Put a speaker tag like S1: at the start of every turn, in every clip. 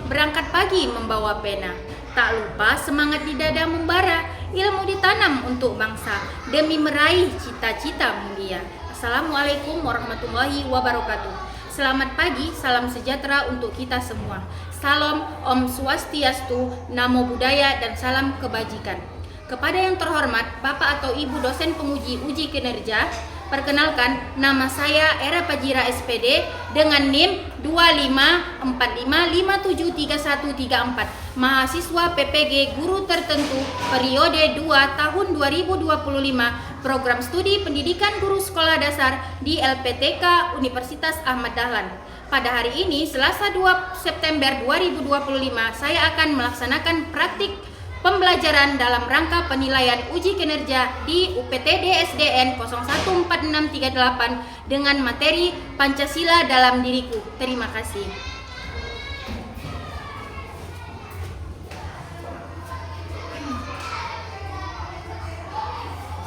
S1: berangkat pagi membawa pena. Tak lupa semangat di dada membara, ilmu ditanam untuk bangsa demi meraih cita-cita mulia. Assalamualaikum warahmatullahi wabarakatuh. Selamat pagi, salam sejahtera untuk kita semua. Salam Om Swastiastu, Namo Buddhaya, dan salam kebajikan. Kepada yang terhormat Bapak atau Ibu dosen penguji uji kinerja, perkenalkan, nama saya Era Pajira SPD dengan NIM 2545573134, mahasiswa PPG Guru Tertentu periode 2 tahun 2025, program studi pendidikan guru sekolah dasar di LPTK Universitas Ahmad Dahlan. Pada hari ini, Selasa 2 September 2025, saya akan melaksanakan praktik pembelajaran dalam rangka penilaian uji kinerja di UPTD SDN 014638 dengan materi Pancasila dalam diriku. Terima kasih.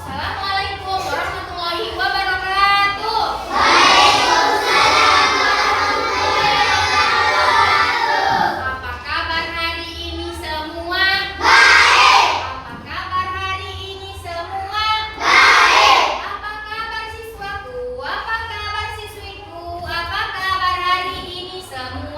S1: Assalamualaikum warahmatullahi wabarakatuh. Apa kabar hari ini semua? Apa kabar hari ini semua? Apa kabar siswaku? Apa kabar siswiku? Apa kabar hari ini semua?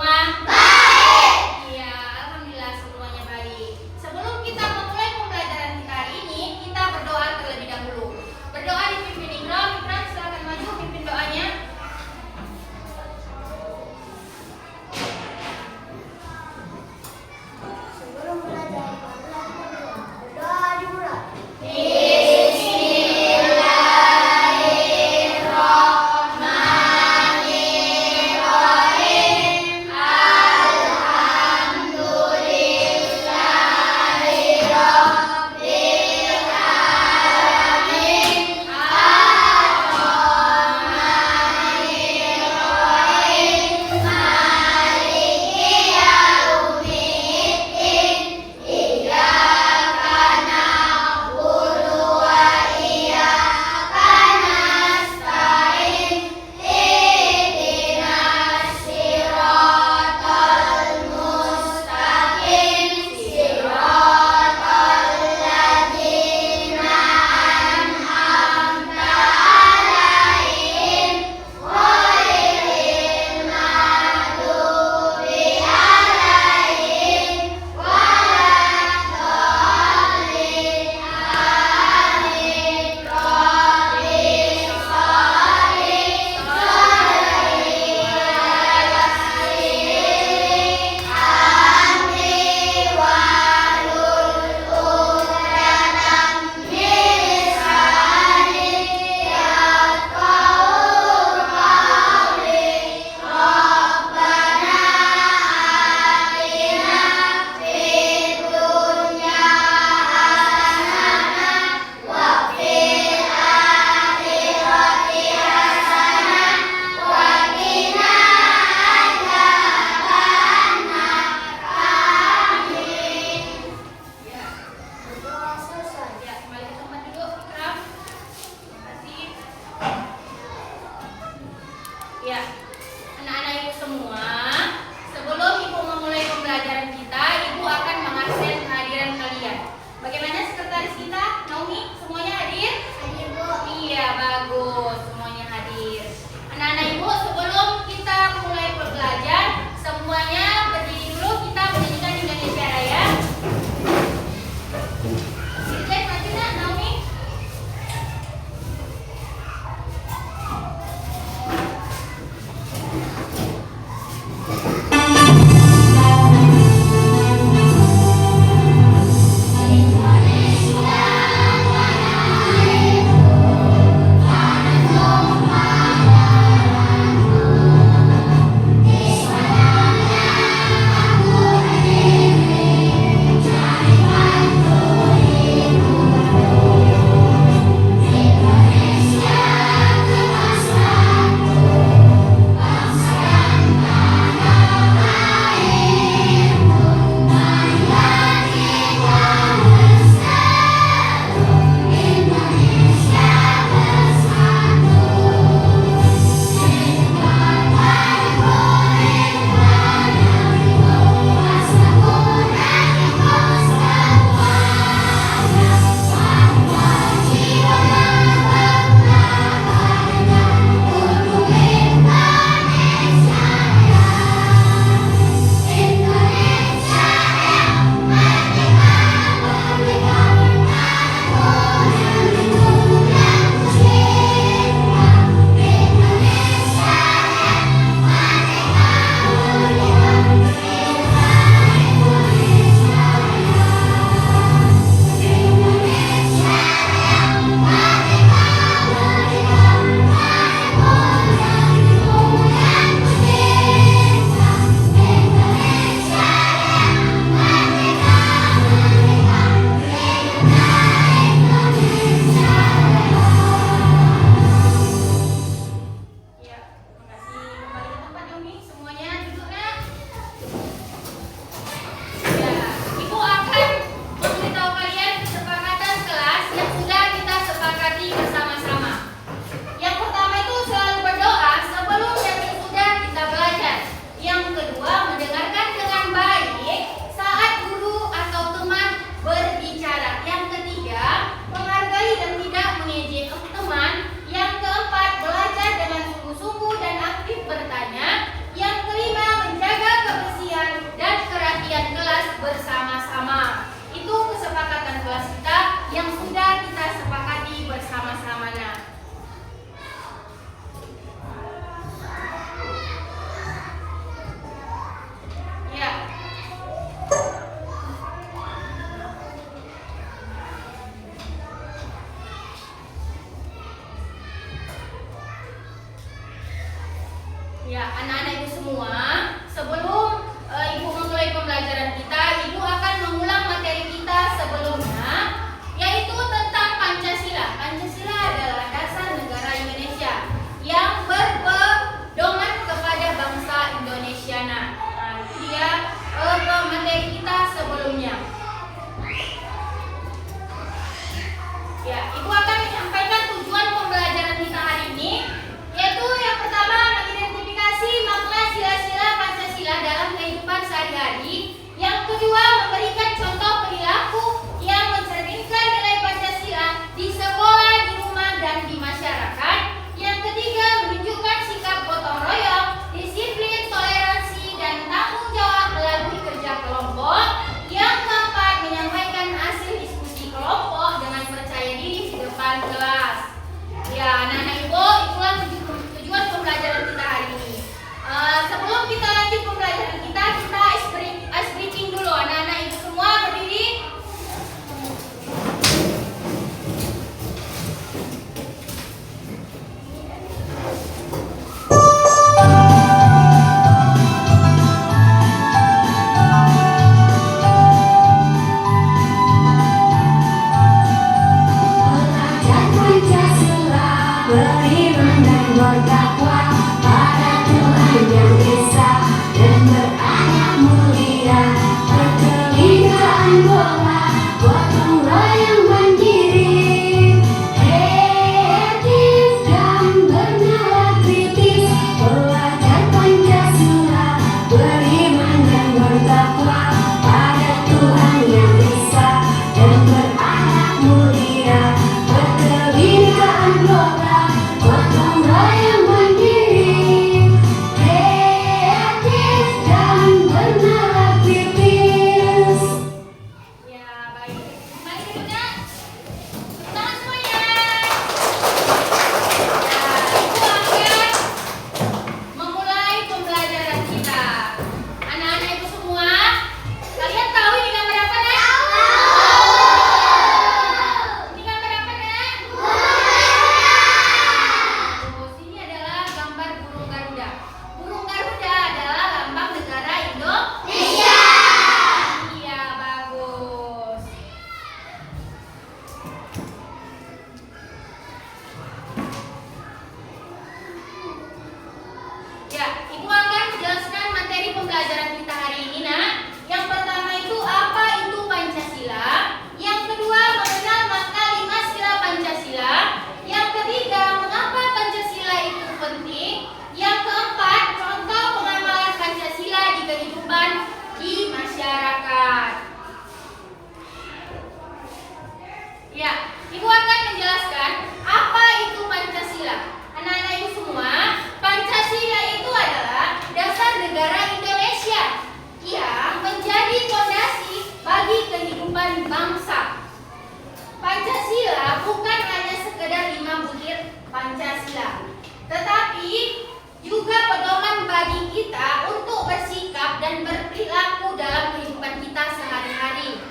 S1: dan berperilaku dalam kehidupan kita sehari-hari.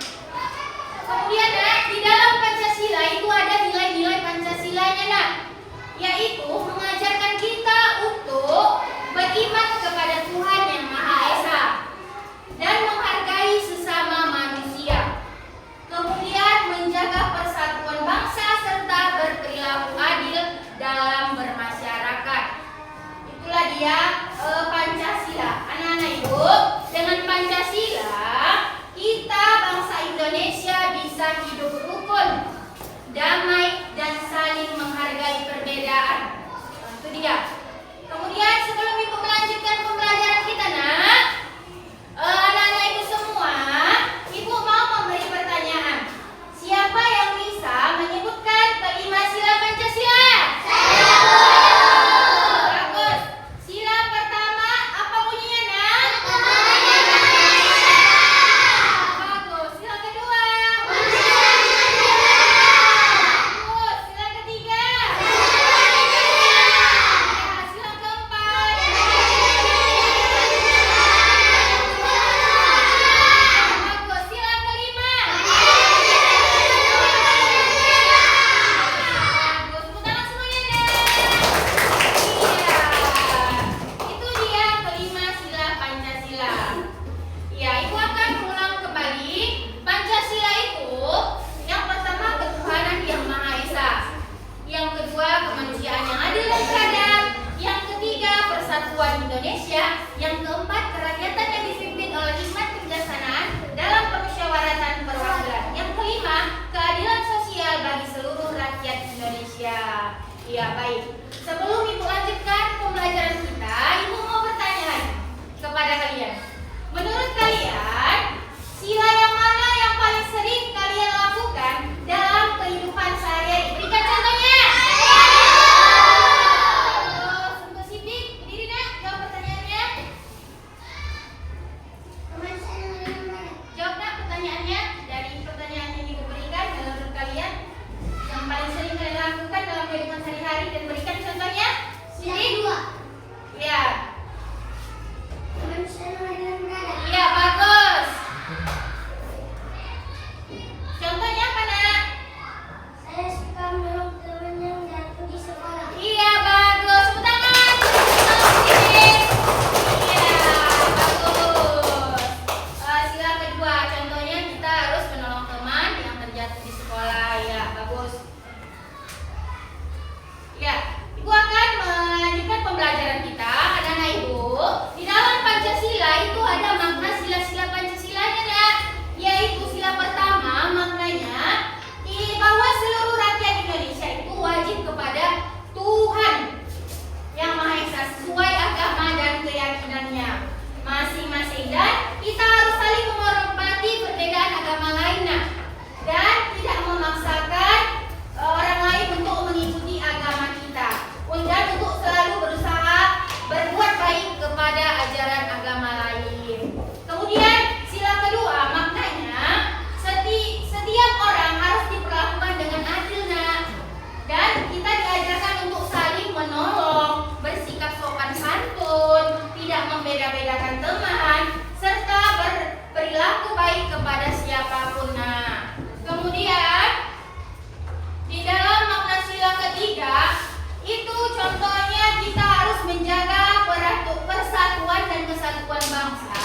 S1: Kemudian di dalam Pancasila itu ada nilai-nilai Pancasilanya yaitu mengajarkan kita untuk beriman kepada Tuhan Yang Maha Esa dan menghargai sesama manusia. Kemudian menjaga persatuan bangsa serta berperilaku adil dalam bermasyarakat. Itulah dia Pancasila. Anak-anak Ibu, dengan Pancasila kita bangsa Indonesia bisa hidup rukun, damai dan saling menghargai perbedaan. Itu dia. Kemudian sebelum Ibu melanjutkan pembelajaran kita anak-anak Ibu semua, Ibu mau memberi pertanyaan. Siapa yang bisa menyebutkan kelima sila Pancasila? Bagus. Sila pertama apa bunyinya, Bagus. Sila kedua? Bagus. Sila ketiga? Ya, sila keempat? Bagus. Sila kelima? Bagus. Tepuk tangan semuanya. Iya, itu dia kelima sila Pancasila. Ya, Ibu akan mengulang kembali. Pancasila itu yang pertama ketuhanan Yang Maha Esa, yang kedua kemanusiaan yang adil dan beradab, yang ketiga persatuan Indonesia, yang keempat kerakyatan yang dipimpin oleh hikmat kebijaksanaan dalam permusyawaratan perwakilan, yang kelima keadilan sosial bagi seluruh rakyat Indonesia. Ya, baik. Sebelum Ibu lanjutkan pembelajaran kita, Ibu mau bertanya lagi kepada kalian. Menurut kalian, sila yang mana yang paling sering kalian lakukan dalam kehidupan sehari-hari? Berikan contohnya. Untuk Sidik, berdiri nak, jawab pertanyaannya. Jawab nak pertanyaannya. Dari pertanyaan yang Ibu berikan, menurut kalian yang paling sering kalian lakukan dalam kehidupan sehari-hari, dan berikan contohnya. Sidik. Ya. Iya, bagus. Contohnya apa, nak?
S2: Saya suka menolong teman yang jatuh di sekolah.
S1: Iya, bagus. Tepuk tangan. Iya, bagus. Sila kedua, contohnya kita harus menolong teman yang terjatuh di sekolah. Ya, bagus. Ya, Ibu akan melanjutkan pembelajaran kita. Anak-anak Ibu, di dalam Pancasila itu ada makna sila-sila Pancasilanya, nak. Yaitu sila pertama maknanya bahwa seluruh rakyat Indonesia itu wajib kepada Tuhan Yang Maha Esa sesuai agama dan keyakinannya masing-masing, dan kita harus saling menghormati perbedaan agama lain, nak. Dan tidak memaksakan orang lain untuk mengikuti agama kita, dan untuk selalu berusaha berbuat baik kepada ajaran agama lain. Kemudian sila kedua maknanya setiap orang harus diperlakukan dengan adil, nak. Dan kita diajarkan untuk saling menolong, bersikap sopan santun, tidak membeda-bedakan teman, serta berperilaku baik kepada siapapun, nak. Kemudian di dalam makna sila ketiga itu contohnya kita harus menjaga persatuan dan kesatuan bangsa.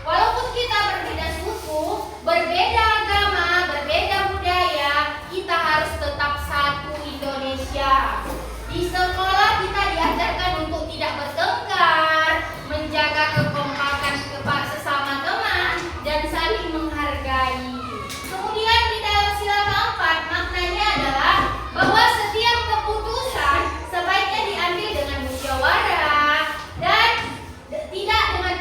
S1: Walaupun kita berbeda suku, berbeda agama, berbeda budaya, kita harus tetap satu Indonesia. Di sekolah kita diajarkan untuk tidak bertengkar, menjaga kekompakan sesama teman, dan saling menghargai. Kemudian di dalam sila keempat maknanya adalah bahwa setiap keputusan sebaiknya diambil dengan musyawarah dan tidak dengan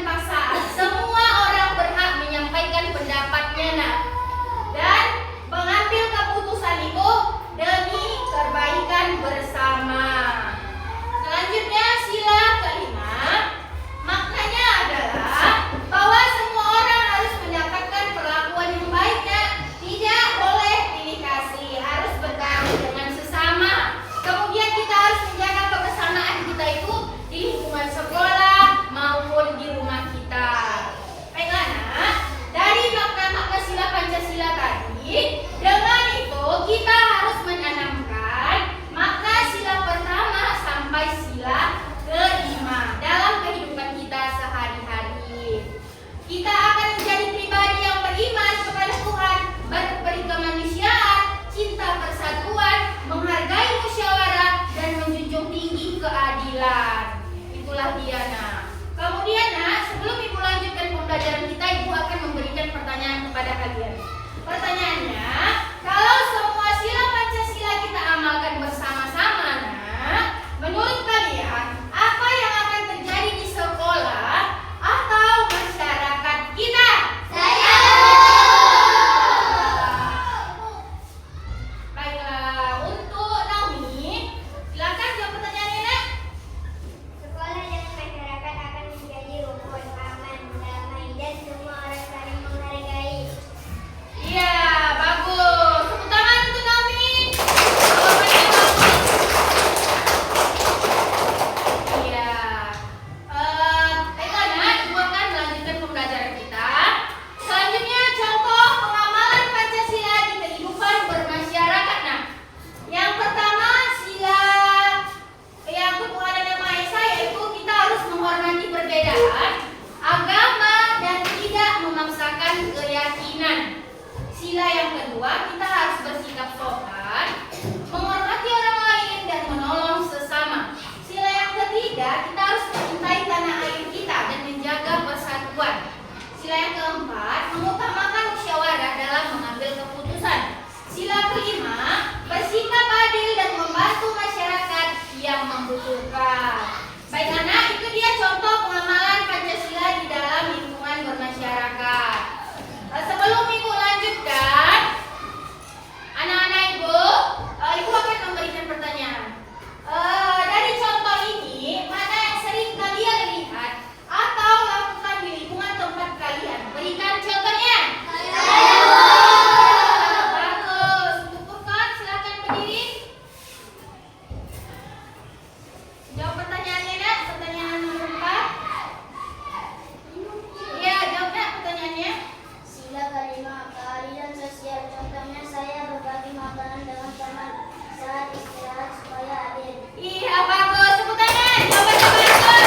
S2: keadilan sosial. Contohnya saya berbagi makanan dengan teman saat istirahat supaya adil.
S1: Iya, bagus. Tepuk tangan. Coba-coba.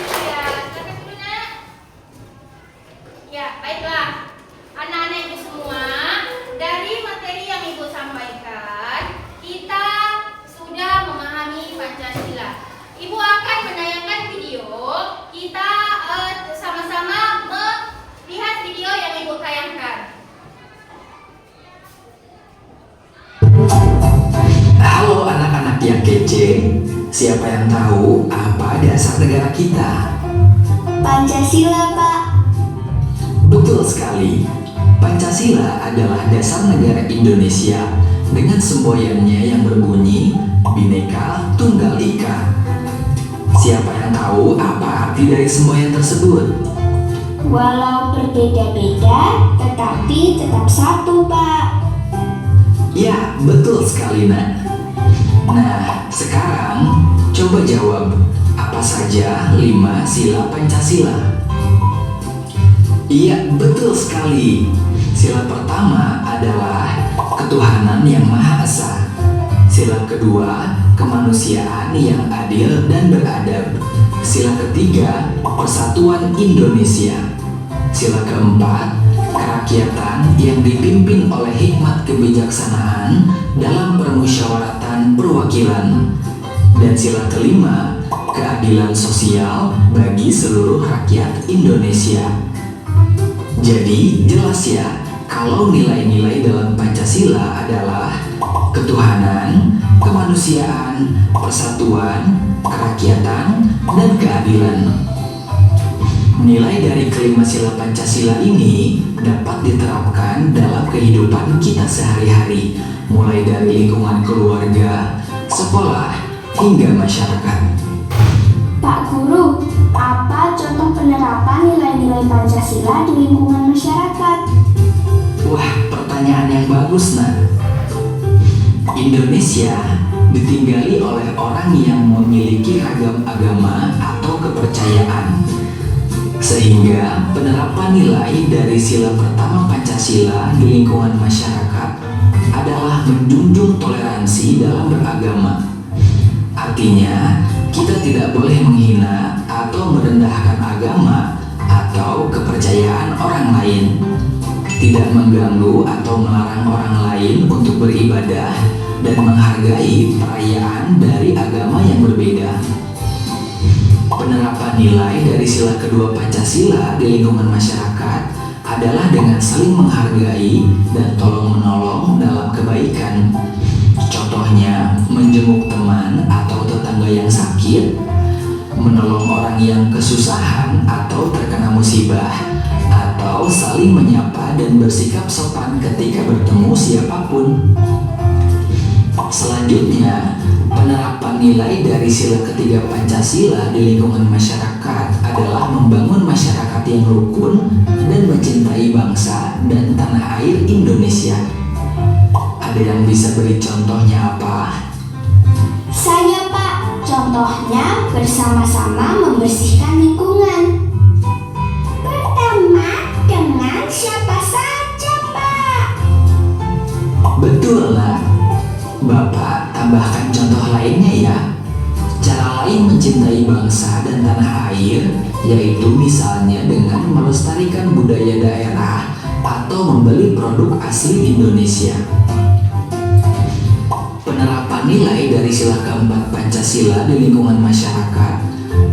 S1: Iya, silakan dulu, Nak. Ya, baiklah. Anak-anak Ibu semua, dari materi yang Ibu sampaikan, kita sudah memahami Pancasila. Ibu akan menayangkan video. Kita sama-sama melihat video yang Ibu tayangkan.
S3: Halo anak-anak yang kece, siapa yang tahu apa dasar negara kita?
S2: Pancasila, Pak.
S3: Betul sekali, Pancasila adalah dasar negara Indonesia dengan semboyannya yang berbunyi Bhinneka Tunggal Ika. Siapa yang tahu apa arti dari semboyan tersebut?
S2: Walau berbeda-beda, tetapi tetap satu, Pak.
S3: Ya, betul sekali, Nak. Nah, sekarang coba jawab, apa saja 5 sila Pancasila? Iya, betul sekali. Sila pertama adalah ketuhanan yang Maha Esa. Sila kedua, kemanusiaan yang adil dan beradab. Sila ketiga, persatuan Indonesia. Sila keempat, kerakyatan yang dipimpin oleh hikmat kebijaksanaan dalam permusyawaratan perwakilan. Dan sila kelima, keadilan sosial bagi seluruh rakyat Indonesia. Jadi jelas ya, kalau nilai-nilai dalam Pancasila adalah ketuhanan, kemanusiaan, persatuan, kerakyatan, dan keadilan. Nilai dari kelima sila Pancasila ini dapat diterapkan dalam kehidupan kita sehari-hari, mulai dari lingkungan keluarga, sekolah, hingga masyarakat.
S2: Pak Guru, apa contoh penerapan nilai-nilai Pancasila di lingkungan masyarakat?
S3: Wah, pertanyaan yang bagus, Nak. Indonesia ditinggali oleh orang yang memiliki ragam agama atau kepercayaan. Sehingga penerapan nilai dari sila pertama Pancasila di lingkungan masyarakat adalah menjunjung toleransi dalam beragama. Artinya, kita tidak boleh menghina atau merendahkan agama atau kepercayaan orang lain. Tidak mengganggu atau melarang orang lain untuk beribadah dan menghargai perayaan dari agama yang berbeda. Penerapan nilai dari sila kedua Pancasila di lingkungan masyarakat adalah dengan saling menghargai dan tolong-menolong dalam kebaikan. Contohnya, menjenguk teman atau tetangga yang sakit, menolong orang yang kesusahan atau terkena musibah, atau saling menyapa dan bersikap sopan ketika bertemu siapapun. Selanjutnya, penerapan nilai dari sila ketiga Pancasila di lingkungan masyarakat adalah membangun masyarakat yang rukun dan mencintai bangsa dan tanah air Indonesia. Ada yang bisa beri contohnya apa?
S2: Saya, Pak. Contohnya bersama-sama membersihkan lingkungan. Pertama, dengan siapa saja, Pak?
S3: Betul, Nak. Bapak tambahkan contoh lainnya ya. Cara lain mencintai bangsa dan tanah air yaitu misalnya dengan melestarikan budaya daerah atau membeli produk asli Indonesia. Penerapan nilai dari sila keempat Pancasila di lingkungan masyarakat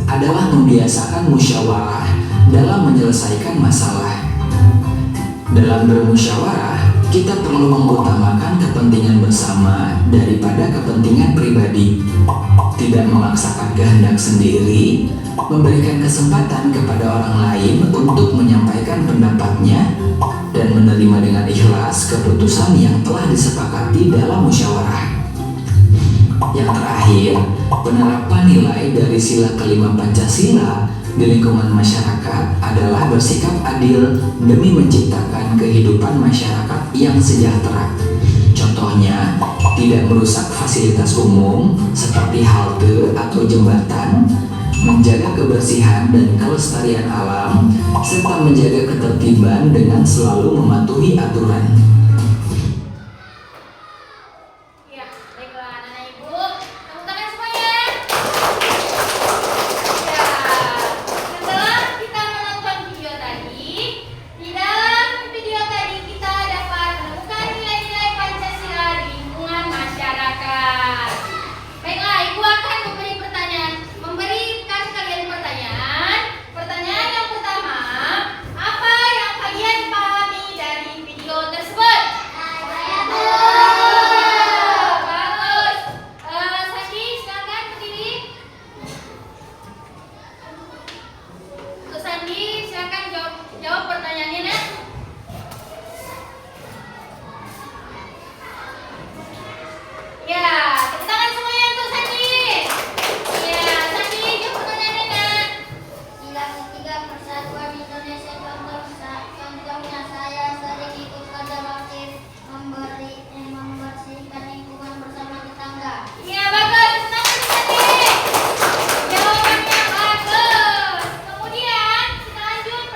S3: adalah membiasakan musyawarah dalam menyelesaikan masalah. Dalam bermusyawarah, kita perlu mengutamakan kepentingan bersama daripada kepentingan pribadi. Tidak memaksakan kehendak sendiri, memberikan kesempatan kepada orang lain untuk menyampaikan pendapatnya, dan menerima dengan ikhlas keputusan yang telah disepakati dalam musyawarah. Yang terakhir, penerapan nilai dari sila kelima Pancasila di lingkungan masyarakat adalah bersikap adil demi menciptakan kehidupan masyarakat yang sejahtera. Contohnya, tidak merusak fasilitas umum seperti halte atau jembatan, menjaga kebersihan dan kelestarian alam, serta menjaga ketertiban dengan selalu mematuhi aturan.
S1: Ya, baiklah anak-anak ibu, tepuk tangan semuanya. Ya, setelah kita menonton video tadi, di dalam video tadi kita dapat menemukan nilai-nilai Pancasila di lingkungan masyarakat. Baiklah, ibu akan memberikan kalian pertanyaan. Pertanyaan yang pertama, apa yang kalian pahami dari video tersebut? Bagus. Sandi, silakan berdiri. Untuk Sandi, silakan jawab pertanyaannya, Nak. Ya, tepuk tangan semuanya untuk Sandi. Ya, Sandi, jawab pertanyaannya, Nak.
S2: Sila ketiga Persatuan Indonesia contohnya saya sering ikut kerja bakti membersihkan lingkungan bersama tetangga.
S1: Ya, bagus. Tepuk tangan untuk Sandi. Jawabannya bagus. Kemudian kita lanjut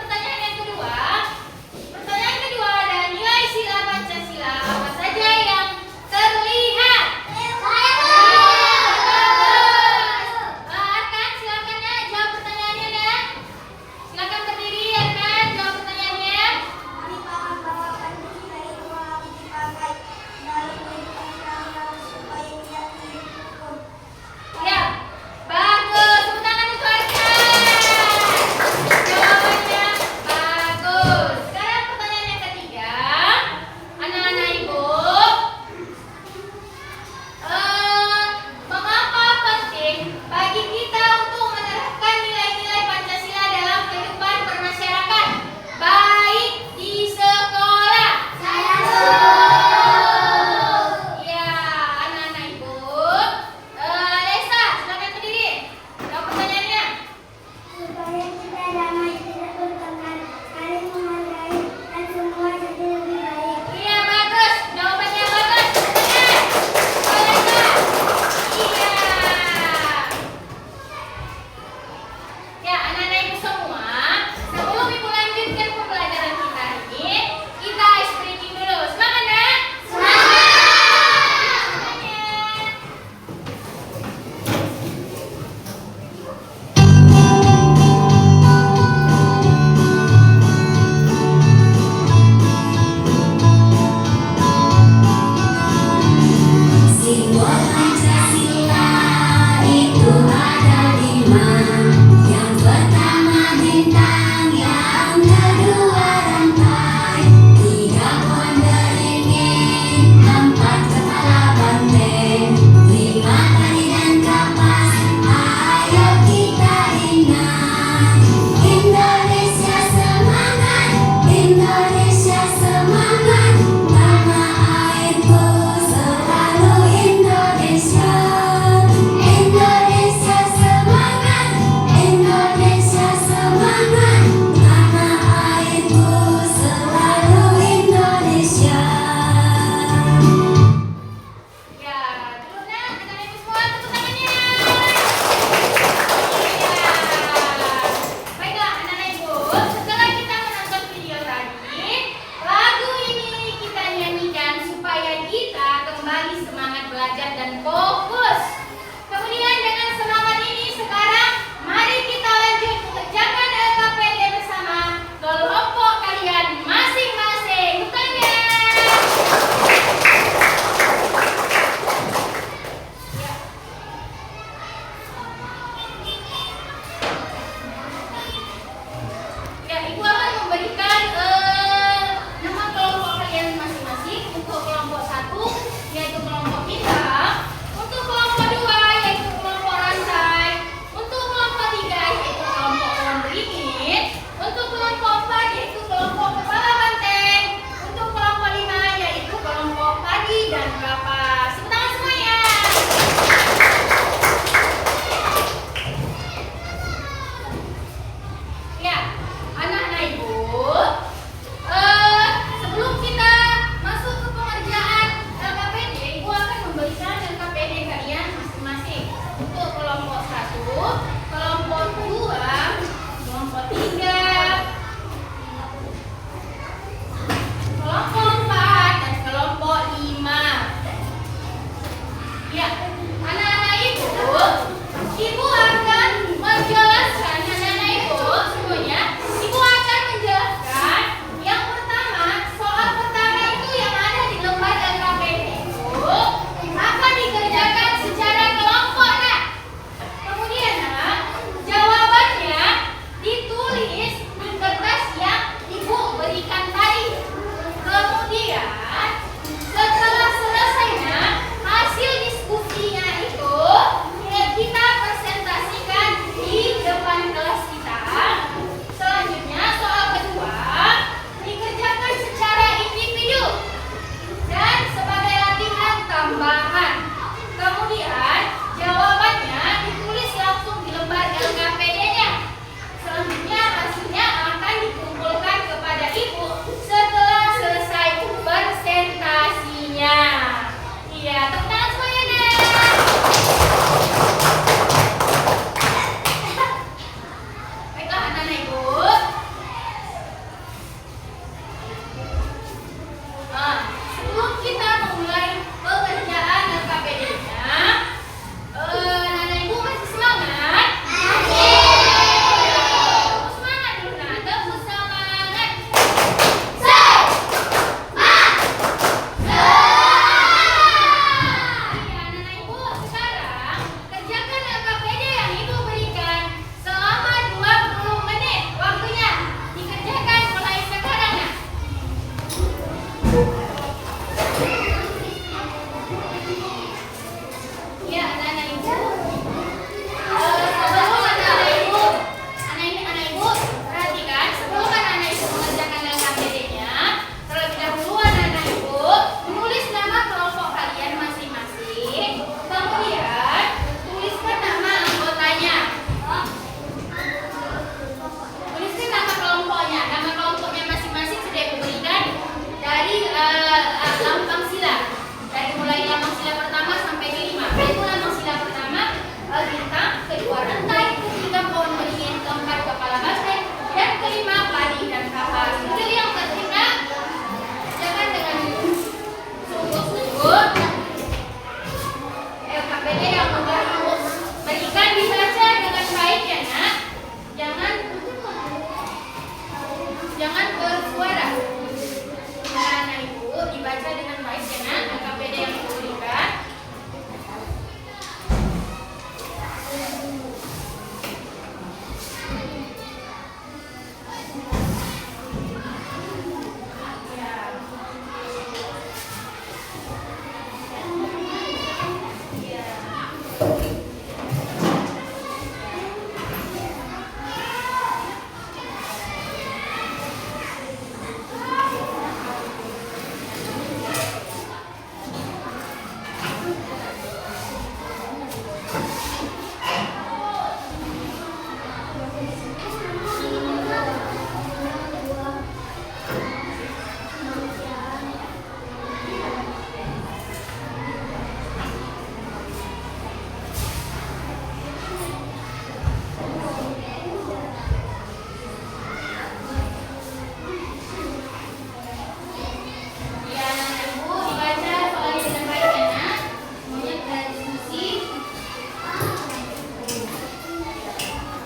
S1: Ya, anak ibu dibaca soalnya dengan baik ya nak. Semuanya kita diskusi.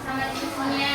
S1: Sama diskusinya.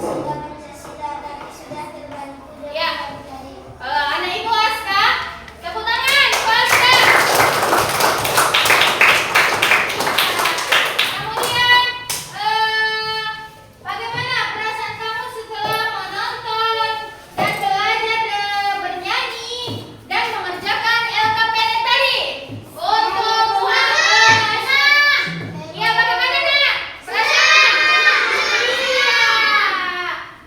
S2: Sehingga Pancasila tadi sudah terbantu dengan
S1: Ya.
S2: dari
S1: Anak Ibu Aska, tepuk tangan, Ibu Aska. Kemudian, bagaimana perasaan kamu setelah menonton dan belajar bernyanyi dan mengerjakan LKPN tadi? Untuk ya, bagaimana nak? Perasaan? Iya.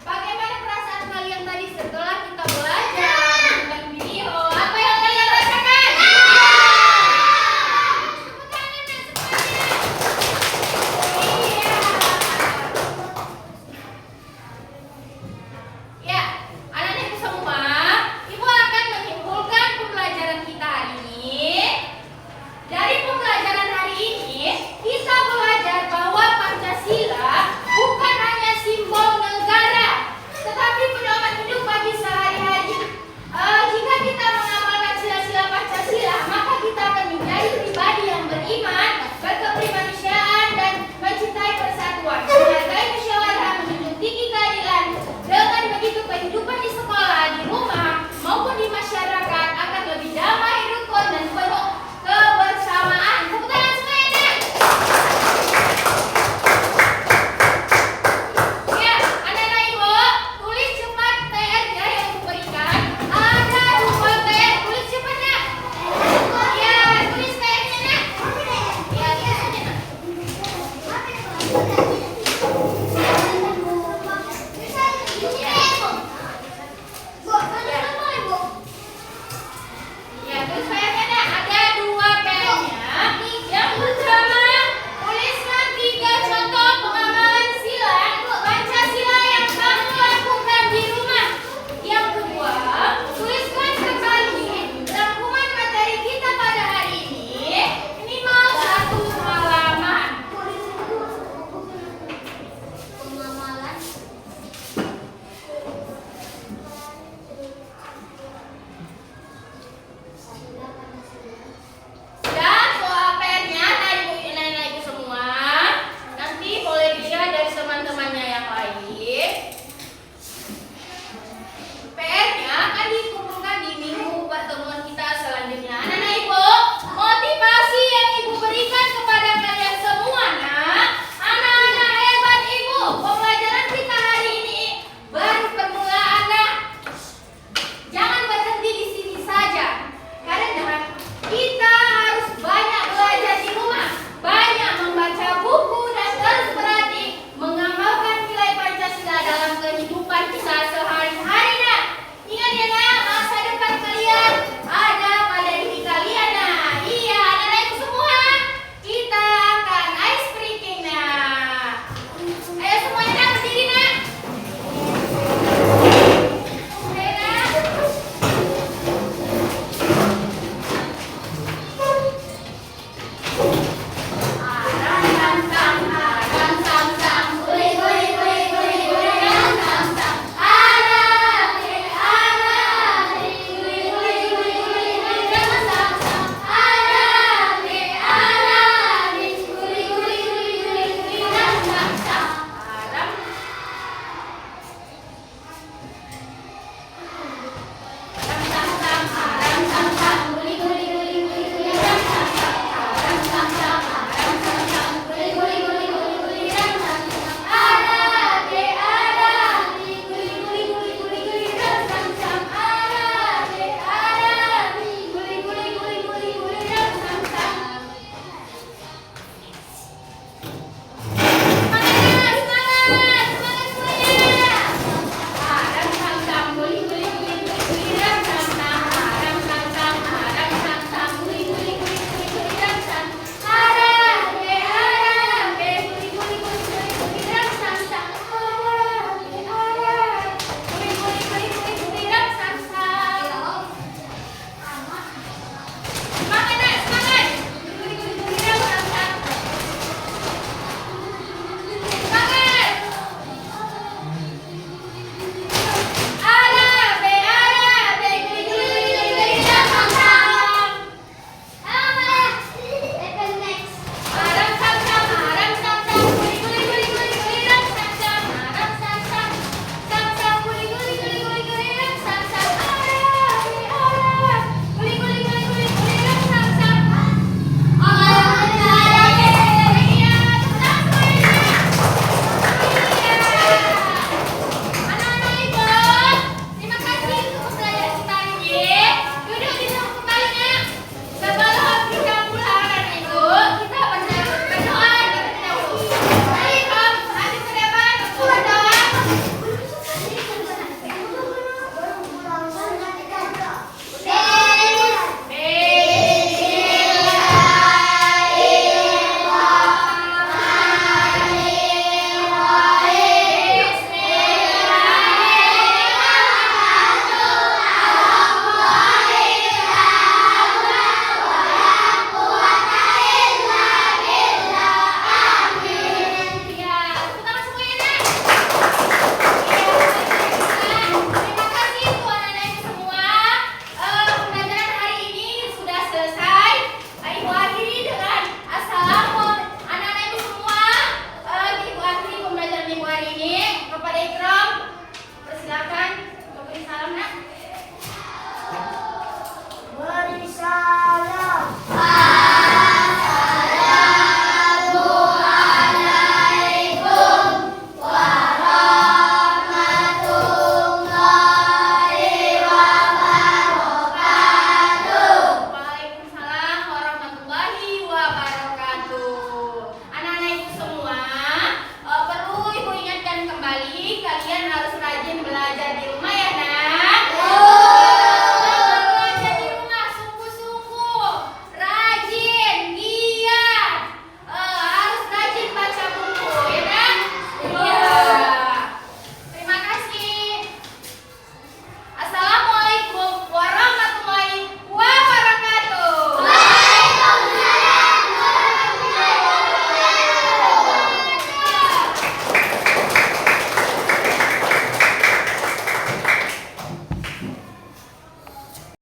S1: Bagaimana perasaan kalian tadi setelah kita belajar tentang video? Apa yang kalian rasakan? Tepuk tangan nak semuanya. Iya. Ya, anak-anak Ibu semua, Ibu akan menyimpulkan pembelajaran kita hari ini. Dari pembelajaran hari ini, kita belajar bahwa Pancasila bukan hanya simbol negara, tetapi pedoman hidup bagi sehari-hari. Jika kita mengamalkan sila-sila Pancasila, maka kita akan menjadi pribadi yang beriman, berkemanusiaan, dan mencintai persatuan, menghargai musyawarah, menjunjung tinggi keadilan. Dengan begitu, kehidupan di sekolah